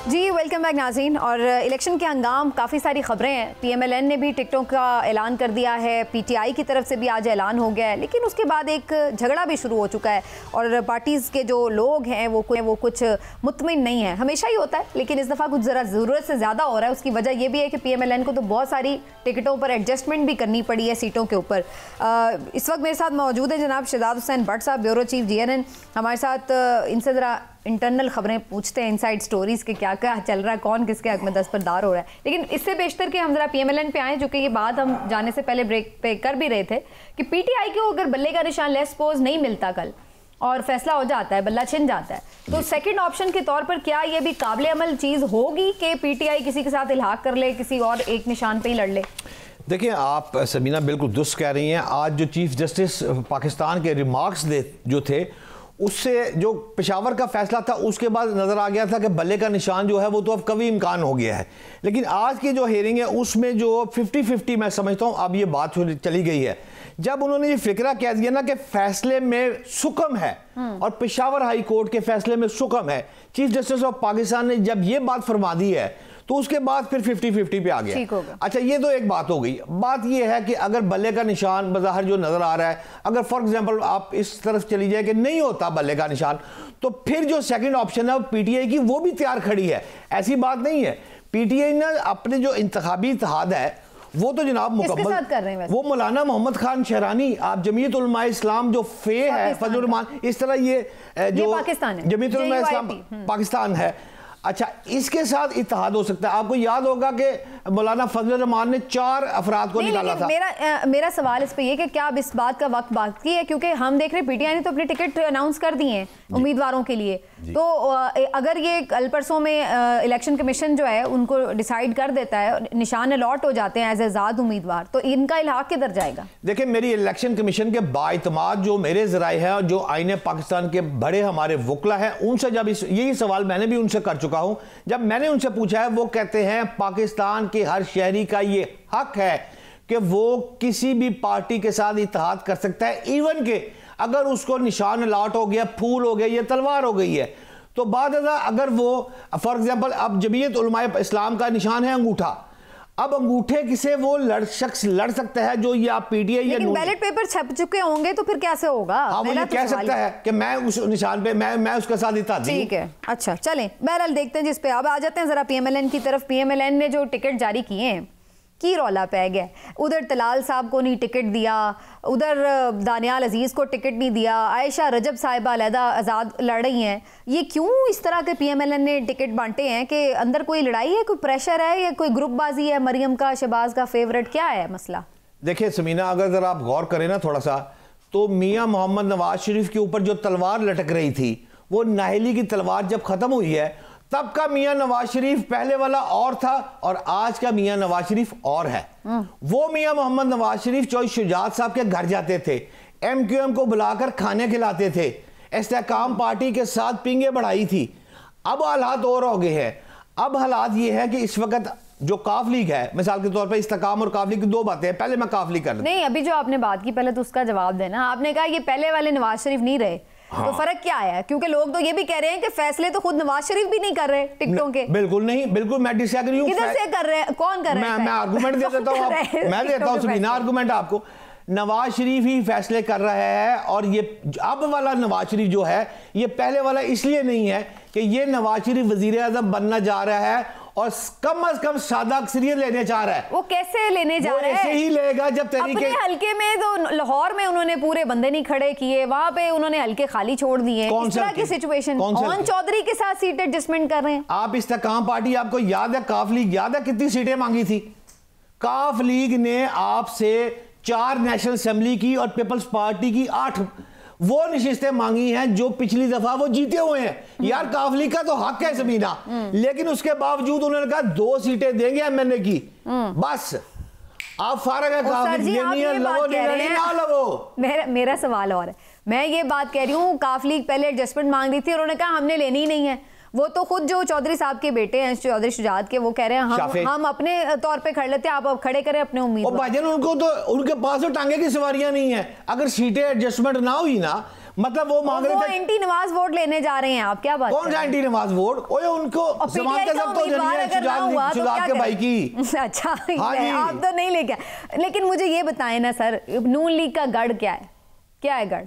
जी वेलकम बैक नाज़रीन। और इलेक्शन के हंगाम काफ़ी सारी खबरें हैं। PMLN ने भी टिकटों का ऐलान कर दिया है, PTI की तरफ से भी आज ऐलान हो गया है, लेकिन उसके बाद एक झगड़ा भी शुरू हो चुका है और पार्टीज़ के जो लोग हैं वो कुछ मुतमिन नहीं है। हमेशा ही होता है, लेकिन इस दफ़ा कुछ ज़रा ज़रूरत से ज़्यादा हो रहा है। उसकी वजह यह भी है कि PMLN को तो बहुत सारी टिकटों पर एडजस्टमेंट भी करनी पड़ी है सीटों के ऊपर। इस वक्त मेरे साथ मौजूद है जनाब शहजाद हुसैन भट्ट साहब, ब्यूरो चीफ GNN हमारे साथ। इनसे ज़रा इंटरनल खबरें पूछते हैं, इनसाइड स्टोरीज के क्या क्या चल रहा है, कौन किसके हक में दस्तबरदार हो रहा है। लेकिन इससे बेशतर कि हम जरा PMLN पे आए, जो कि ये बात हम जाने से पहले ब्रेक पे कर भी रहे थे कि PTI को अगर बल्ले का निशान लेस पोज नहीं मिलता कल और फैसला हो जाता है, बल्ला छिन जाता है, तो सेकंड ऑप्शन के तौर पर क्या ये भी काबिल अमल चीज़ होगी कि PTI किसी के साथ इल्हाक कर ले, किसी और एक निशान पर ही लड़ ले? देखिए, आप सबीना बिल्कुल दुरुस्त कह रही हैं। आज जो चीफ जस्टिस पाकिस्तान के रिमार्क्स जो थे, उससे जो पेशावर का फैसला था उसके बाद नज़र आ गया था कि बल्ले का निशान जो है वो तो अब कभी इम्कान हो गया है। लेकिन आज की जो हेयरिंग है उसमें जो 50-50 मैं समझता हूँ अब ये बात चली गई है। जब उन्होंने ये फिक्रा कह दिया ना कि फैसले में सुकम है और पेशावर हाई कोर्ट के फैसले में सुकम है, चीफ जस्टिस ऑफ पाकिस्तान ने जब ये बात फरमा दी है तो उसके बाद फिर 50-50 पे आ गया। अच्छा, ये तो एक बात हो गई। बात ये है कि अगर बल्ले का निशान बज़ाहिर जो नजर आ रहा है, अगर फॉर एग्जांपल आप इस तरफ चली जाए कि नहीं होता बल्ले का निशान, तो फिर जो सेकंड ऑप्शन है PTI की वो भी तैयार खड़ी है। ऐसी बात नहीं है। PTI ने अपने जो इंतखाबी इत्तेहाद है वो तो जनाब मुकम्मल कर रहे हैं। वो मौलाना मोहम्मद खान शहरानी, आप जमीयत उलमा इस्लाम जो फे है फजलुर रहमान, इस तरह ये जो जमीयत उलमा इस्लाम पाकिस्तान है, अच्छा, इसके साथ इत्तेहाद हो सकता है। आपको याद होगा कि मौलाना फजलुर रहमान ने 4 अफराद को निकाला था। मेरा सवाल इस पे ये कि क्या अब इस बात का वक्त बाकी है, क्योंकि हम देख रहे हैं PTI ने तो अपने टिकट अनाउंस कर दिए हैं उम्मीदवारों के लिए, तो अगर ये कल परसों में इलेक्शन कमीशन जो है उनको डिसाइड कर देता है, निशान अलॉट हो जाते हैं एज आज़ाद उम्मीदवार, तो इनका इल्हाक किधर जाएगा? देखिए, मेरी इलेक्शन कमीशन के बाइतमाद जो मेरे ज़राए हैं, जो आईने पाकिस्तान के बड़े हमारे वकला हैं, उनसे जब यही सवाल मैंने भी उनसे कर चुका हूं, जब मैंने उनसे पूछा है, वो कहते हैं पाकिस्तान के हर शहरी का ये हक है कि वो किसी भी पार्टी के साथ इत्तेहाद कर सकता है, इवन के अगर उसको निशान अलॉट हो गया, फूल हो गया या तलवार हो गई है, तो बाद अगर वो फॉर एग्जांपल अब जमीयत उलमा इस्लाम का निशान है अंगूठा, अब अंगूठे से वो शख्स लड़ सकता है जो या PTI या बैलेट पेपर छप चुके होंगे तो फिर कैसे होगा? हाँ, वो कह सकता है कि मैं उस निशान पे मैं उसके साथ इत्तेहाद। ठीक है, अच्छा चलें, बहरहाल देखते हैं जिस पे अब आ जाते हैं जरा PMLN की तरफ। PMLN ने जो टिकट जारी किए हैं की रौला पै गया, उधर तलाल साहब को नहीं टिकट दिया, उधर दानियाल अजीज़ को टिकट नहीं दिया, आयशा रजब साहिबा अलहदा आज़ाद लड़ रही हैं। ये क्यों इस तरह के PMLN ने टिकट बांटे हैं? कि अंदर कोई लड़ाई है, कोई प्रेशर है या कोई ग्रुपबाजी है? मरियम का, शहबाज का फेवरेट क्या है मसला? देखिए समीना, अगर ज़रा आप गौर करें ना थोड़ा सा, तो मियाँ मोहम्मद नवाज शरीफ के ऊपर जो तलवार लटक रही थी, वो नाहली की तलवार जब ख़त्म हुई है, तब का मियां नवाज शरीफ पहले वाला और था और आज का मियां नवाज शरीफ और है। वो मियां मोहम्मद नवाज शरीफ चौधरी शुजात साहब के घर जाते थे, MQM को बुलाकर खाने खिलाते थे, इस्तेहकाम पार्टी के साथ पिंगे बढ़ाई थी। अब हालात और हो गए हैं। अब हालात ये है कि इस वक्त जो काफ लीग है, मिसाल के तौर पर इस्तेहकाम और काफ लीग की 2 बातें हैं। पहले मैं काफ लीग कर नहीं, अभी जो आपने बात की पहले तो उसका जवाब देना। आपने कहा ये पहले वाले नवाज शरीफ नहीं रहे, हाँ। तो फर्क क्या है? क्योंकि लोग तो ये भी कह रहे हैं कि फैसले तो खुद नवाज शरीफ भी नहीं कर रहे टिकटों के। बिल्कुल नहीं, बिल्कुल मैं डिसएग्री हूं। किधर से कर रहे हैं? कौन कर रहे हैं? मैं आर्गुमेंट दे देता हूं, मैं देता हूं बिना आर्गुमेंट आपको। नवाज शरीफ ही फैसले कर रहा है और ये अब वाला नवाज शरीफ जो है ये पहले वाला इसलिए नहीं है कि ये नवाज शरीफ वजीर आज़म बनना जा रहा है और कम से कम सादा अक्सरियत लेने जा रहा है। वो कैसे लेने जा रहा है? ऐसे ही लेगा जब तरीके अपने हल्के में तो लाहौर में उन्होंने पूरे बंदे नहीं खड़े किए, वहां पे उन्होंने हल्के खाली छोड़ दिए। इस तरह की सिचुएशन ओन चौधरी के साथ सीट एडजस्टमेंट कर रहे हैं। आप इस्तेहकाम पार्टी, आपको याद है काफ लीग याद है कितनी सीटें मांगी थी? काफ लीग ने आपसे 4 नेशनल असेंबली की और पीपल्स पार्टी की 8 वो नशिस्तें मांगी हैं जो पिछली दफा वो जीते हुए हैं। यार काफ लीग का तो हक है समीना, लेकिन उसके बावजूद उन्होंने कहा 2 सीटें देंगे MNA की, बस आप फारग है। मेरा सवाल और है, मैं ये बात कह रही हूँ काफ लीग पहले एडजस्टमेंट मांग रही थी, उन्होंने कहा हमने लेनी ही नहीं है। वो तो खुद जो चौधरी साहब के बेटे हैं, चौधरी शुजात के, वो कह रहे हैं हम अपने तौर पे खड़े लेते हैं, आप खड़े करें अपने उम्मीदवार। भाईजान उनको तो उनके पास तो टांगे की सवारियां नहीं है। अगर सीटें एडजस्टमेंट ना हुई ना, मतलब वो मांग रहे थे एंटी नवाज वोट लेने जा रहे हैं आप, क्या बात? कौन सा एंटी नवाज वोट? ओए उनको जमानत जब्त हो जानी है शुजात के भाई की। अच्छा आप तो नहीं लेके, लेकिन मुझे ये बताएं ना सर, नून लीग का गढ़ क्या है, क्या है गढ़?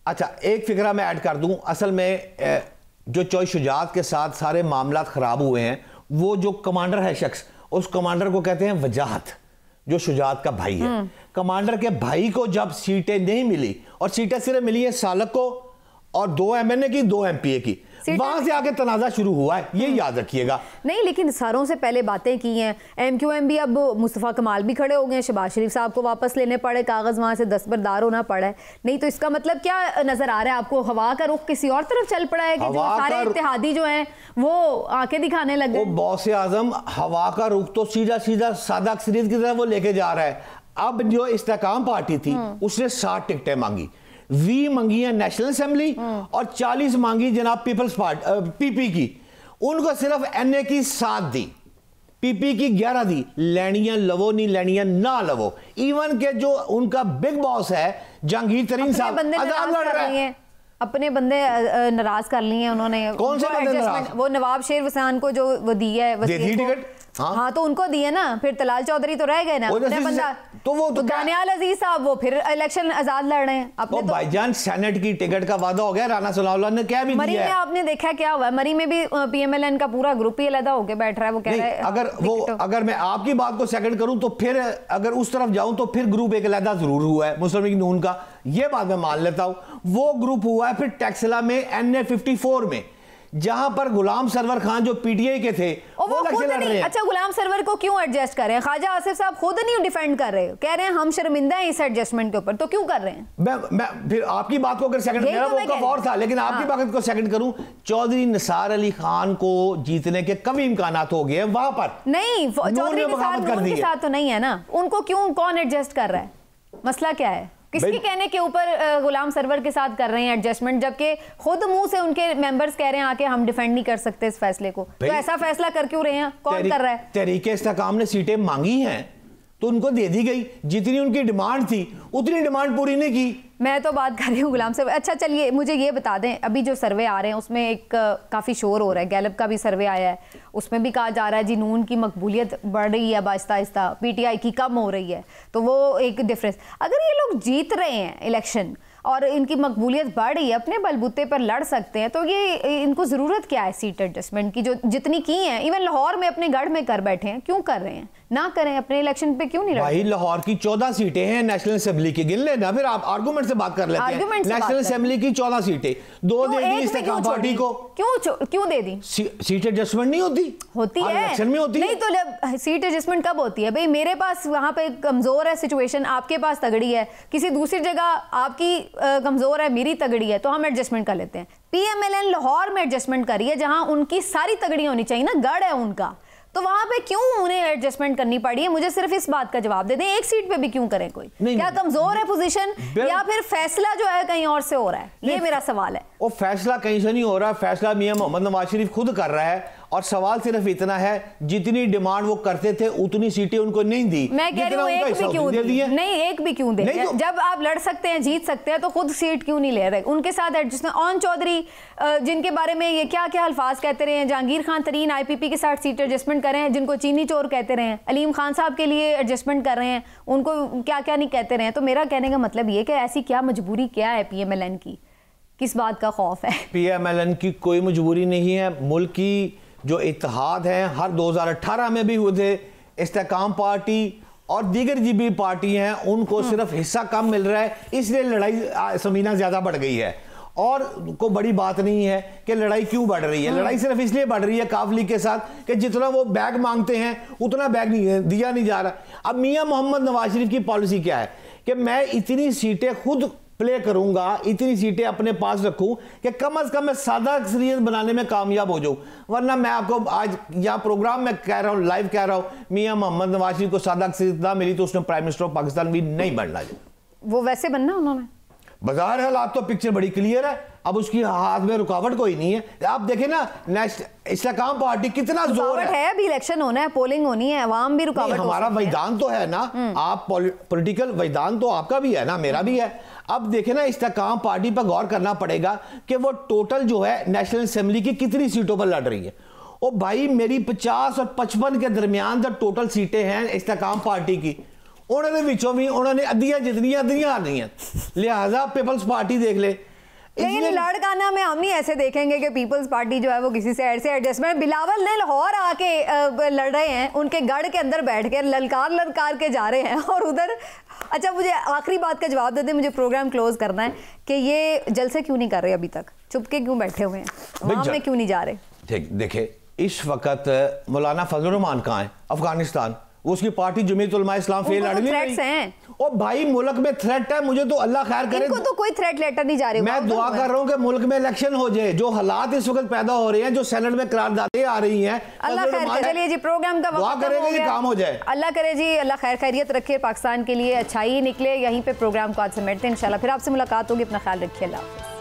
अच्छा एक फिक्रा मैं ऐड कर दूं, असल में जो चॉइस शुजात के साथ सारे मामला खराब हुए हैं, वो जो कमांडर है शख्स, उस कमांडर को कहते हैं वजाहत, जो शुजात का भाई है। कमांडर के भाई को जब सीटें नहीं मिली, और सीटें सिर्फ मिली है सालक को और 2 MNA की 2 MPA की, वहां से आके तनाजा शुरू हुआ है, ये याद रखिएगा। नहीं लेकिन सरों से पहले बातें की हैं, MQM भी, अब मुस्तफ़ा कमाल भी खड़े हो गए हैं, शहबाज शरीफ साहब को वापस लेने पड़े, कागज वहां से दस्तबरदार होना पड़ा है। नहीं तो इसका मतलब क्या नजर आ रहा है आपको? हवा का रुख किसी और तरफ चल पड़ा है कि जो सारे इत्तेहादी जो हैं वो आंखें दिखाने लग गए। बॉसे आजम हवा का रुख तो सीधा सीधा सादा अक्सरियत की तरफ वो लेके जा रहा है। अब जो इस्तेकाम पार्टी थी उसने 60 टिकटें मांगी, 20 मांगी है नेशनल असेंबली और 40 मांगी जनाब पीपल्स पार्टी पीपी की। उनको सिर्फ NA की 7 दी, पीपी की 11 दी। लैनियां लवो नहीं लैनियां ना लवो। इवन के जो उनका बिग बॉस है जहांगीर तरीन साहब आजाद लड़ रहे हैं, अपने बंदे नाराज कर लिए उन्होंने। कौन से बंदे नाराज? वो नवाब शेर वसान को जो वो दी है टिकट, हाँ तो उनको दिए ना, फिर तलाल चौधरी तो रह गए ना बंदा, तो वो तो दानियाल अजीज साहब वो फिर इलेक्शन आजाद लड़ रहे हैं अपने। तो भाईजान सेनेट की टिकट का वादा हो गया, राना सलाउल्लाह ने क्या भी मरी दिया में आपने देखा क्या हुआ? मरी में भी PMLN का पूरा ग्रुप ही अलग होकर बैठ रहा है, वो कह रहा है अगर मैं आपकी बात को सेकंड करूं तो फिर अगर उस तरफ जाऊं तो फिर ग्रुप एक अलग जरूर हुआ है मुस्लिम लीग नून का, ये बात मैं मान लेता हूं। वो ग्रुप हुआ है फिर टैक्सला में NA 54 में, जहां पर गुलाम सरवर खान जो PTI के थे वो इलेक्शन लड़ रहे हैं। अच्छा गुलाम सरवर को क्यों एडजस्ट कर रहे हैं? ख्वाजा आसिफ साहब खुद नहीं डिफेंड कर रहे, कह रहे हैं हम शर्मिंदा हैं इस एडजस्टमेंट के ऊपर, तो क्यों कर रहे हैं? मैं फिर आपकी बात को अगर सेकंड, मेरा मौका और था लेकिन आपकी बात को सेकंड करूं, चौधरी निसार अली खान को जीतने के कभी इम्कानात हो गए हैं वहां पर। नहीं चौधरी के साथ तो नहीं है ना, उनको क्यों कौन एडजस्ट कर रहा है? मसला क्या है? किसके कहने के ऊपर गुलाम सरवर के साथ कर रहे हैं एडजस्टमेंट, जबकि खुद मुंह से उनके मेंबर्स कह रहे हैं आके हम डिफेंड नहीं कर सकते इस फैसले को, तो ऐसा फैसला कर क्यों रहे हैं? कौन कर रहा है? तहरीके इस्तेकाम ने सीटें मांगी हैं तो उनको दे दी गई, जितनी उनकी डिमांड थी उतनी डिमांड पूरी नहीं की। मैं तो बात कर रही हूँ गुलाम साहब। अच्छा चलिए मुझे ये बता दें, अभी जो सर्वे आ रहे हैं उसमें एक काफ़ी शोर हो रहा है, गैलप का भी सर्वे आया है, उसमें भी कहा जा रहा है जी नून की मकबूलियत बढ़ रही है आहिस्ता आहिस्ता, PTI की कम हो रही है, तो वो एक डिफरेंस। अगर ये लोग जीत रहे हैं इलेक्शन और इनकी मकबूलियत बढ़ रही है, अपने बलबूते पर लड़ सकते हैं, तो ये इनको ज़रूरत क्या है सीट एडजस्टमेंट की? जो जितनी की हैं, इवन लाहौर में अपने गढ़ में कर बैठे हैं, क्यों कर रहे हैं? ना करें, अपने इलेक्शन पे क्यों नहीं लड़? भाई लाहौर की 14 सीटें हैं नेशनल असेंबली की, गिन लेना, फिर आप आर्गुमेंट से बात कर लेते हैं। नेशनल असेंबली की 14 सीटें, 2 दे दी इस्तेकाम पार्टी को। क्यों दे दी? सीट एडजस्टमेंट नहीं होती है इलेक्शन में होती नहीं, तो जब सीट एडजस्टमेंट कब होती है? भाई मेरे पास वहां पे कमजोर है सिचुएशन, आपके पास तगड़ी है, किसी दूसरी जगह आपकी कमजोर है, मेरी तगड़ी है, तो हम एडजस्टमेंट कर लेते हैं। PMLN लाहौर में एडजस्टमेंट करी है जहां उनकी सारी तगड़ी होनी चाहिए ना, गढ़ है उनका, तो वहां पे क्यों उन्हें एडजस्टमेंट करनी पड़ी है? मुझे सिर्फ इस बात का जवाब दे दें, एक सीट पे भी क्यों करें कोई? क्या कमजोर है पोजीशन, या फिर फैसला जो है कहीं और से हो रहा है? ये मेरा सवाल है। वो फैसला कहीं से नहीं हो रहा, फैसला मियां मोहम्मद नवाज शरीफ खुद कर रहा है, और सवाल सिर्फ इतना है जितनी डिमांड वो करते थे उतनी सीटें उनको नहीं दी। मैं कह रही हूं एक भी क्यों दे? नहीं एक भी क्यों दे? जब आप लड़ सकते हैं, जीत सकते हैं, तो खुद सीट क्यों नहीं ले रहे? उनके साथ एडजस्टमेंट, ऑन चौधरी जिनके बारे में ये क्या क्या अल्फाज कहते रहे हैं, जहांगीर खान तरीन IPP के साथ सीट एडजस्टमेंट कर रहे हैं, जिनको चीनी चोर कहते रहे हैं, अलीम खान साहब के लिए एडजस्टमेंट कर रहे हैं, उनको क्या क्या नहीं कहते रहे हैं। तो मेरा कहने का मतलब ये कि ऐसी क्या मजबूरी क्या है PMLN की, किस बात का खौफ है? PMLN की कोई मजबूरी नहीं है, मुल्क की जो इत्तेहाद हैं हर 2018 में भी हुए थे, इस्तेकाम पार्टी और दीगर जीबी पार्टी हैं, उनको सिर्फ हिस्सा कम मिल रहा है, इसलिए लड़ाई समीना ज्यादा बढ़ गई है। और को बड़ी बात नहीं है कि लड़ाई क्यों बढ़ रही है, लड़ाई सिर्फ इसलिए बढ़ रही है काफ लीग के साथ कि जितना वो बैग मांगते हैं उतना बैग नहीं दिया नहीं जा रहा। अब मियां मोहम्मद नवाज शरीफ की पॉलिसी क्या है कि मैं इतनी सीटें खुद प्ले करूंगा, इतनी सीटें अपने पास रखूं कि कम से कम मैं सादा अक्सरियत बनाने में कामयाब हो जाऊं, वरना मैं आपको आज यहाँ प्रोग्राम में कह रहा हूं, लाइव कह रहा हूं, मियां मोहम्मद नवाज शरीफ को सादा अक्सरियत ना मिली तो उसने प्राइम मिनिस्टर ऑफ पाकिस्तान भी नहीं बनना। वो वैसे बनना उन्होंने, बाजार हालात तो पिक्चर बड़ी क्लियर है, अब उसकी हाथ में रुकावट कोई नहीं है। आप देखें ना, इस्लाकाम पार्टी कितना जोर है, अभी इलेक्शन होना है, पोलिंग होनी है, अवाम भी रुकावट, हमारा मैदान तो है ना, आप पॉलिटिकल मैदान तो आपका भी है ना, मेरा भी है। अब देखें ना, इस्लाकाम पार्टी पर गौर करना पड़ेगा कि वो टोटल जो है नेशनल असेंबली की कितनी सीटों पर लड़ रही है। ओ भाई, मेरी 50 और 55 के दरमियान जब टोटल सीटें हैं इस्लाकाम पार्टी की, उन्होंने विचों भी उन्होंने अद्धियां जितनी अद्धियां आ रही हैं। लिहाजा पीपल्स पार्टी देख ले। लेकिन लड़काना में हम नहीं ऐसे देखेंगे कि पीपल्स पार्टी जो है वो किसी से ऐसे एडजस्टमेंट, बिलावल ने लाहौर आके लड़ रहे हैं, उनके गढ़ के अंदर बैठ के ललकार के जा रहे हैं और उधर। अच्छा, मुझे आखिरी बात का जवाब दे दे, मुझे प्रोग्राम क्लोज करना है, कि ये जलसे क्यों नहीं कर रहे अभी तक, चुपके क्यों बैठे हुए हैं, अवाम में क्यों नहीं जा रहे? ठीक, देखे इस वक्त मौलाना फजल रहमान कहाँ है, अफगानिस्तान, उसकी पार्टी जमीयत उलमा इस्लाम फेल लड़ रही है। ओ भाई, मुल्क में थ्रेट है, मुझे तो अल्लाह खैर करे, इनको तो कोई थ्रेट लेटर नहीं जा रही। मैं दुआ कर रहा हूँ कि मुल्क में इलेक्शन हो जाए। जो हालात इस वक्त पैदा हो रहे हैं, जो सेनेट में करारदादें आ रही हैं, अल्लाह खैर करे। चलिए जी, प्रोग्राम का दुआ करेंगे कि काम हो जाए। अल्लाह करे जी, अल्लाह खैर खैरियत रखे, पाकिस्तान के लिए अच्छाई निकले। यहीं पे प्रोग्राम को आज समेटते हैं, इंशाल्लाह फिर आपसे मुलाकात होगी। अपना ख्याल रखिए, अल्लाह हाफ़िज़।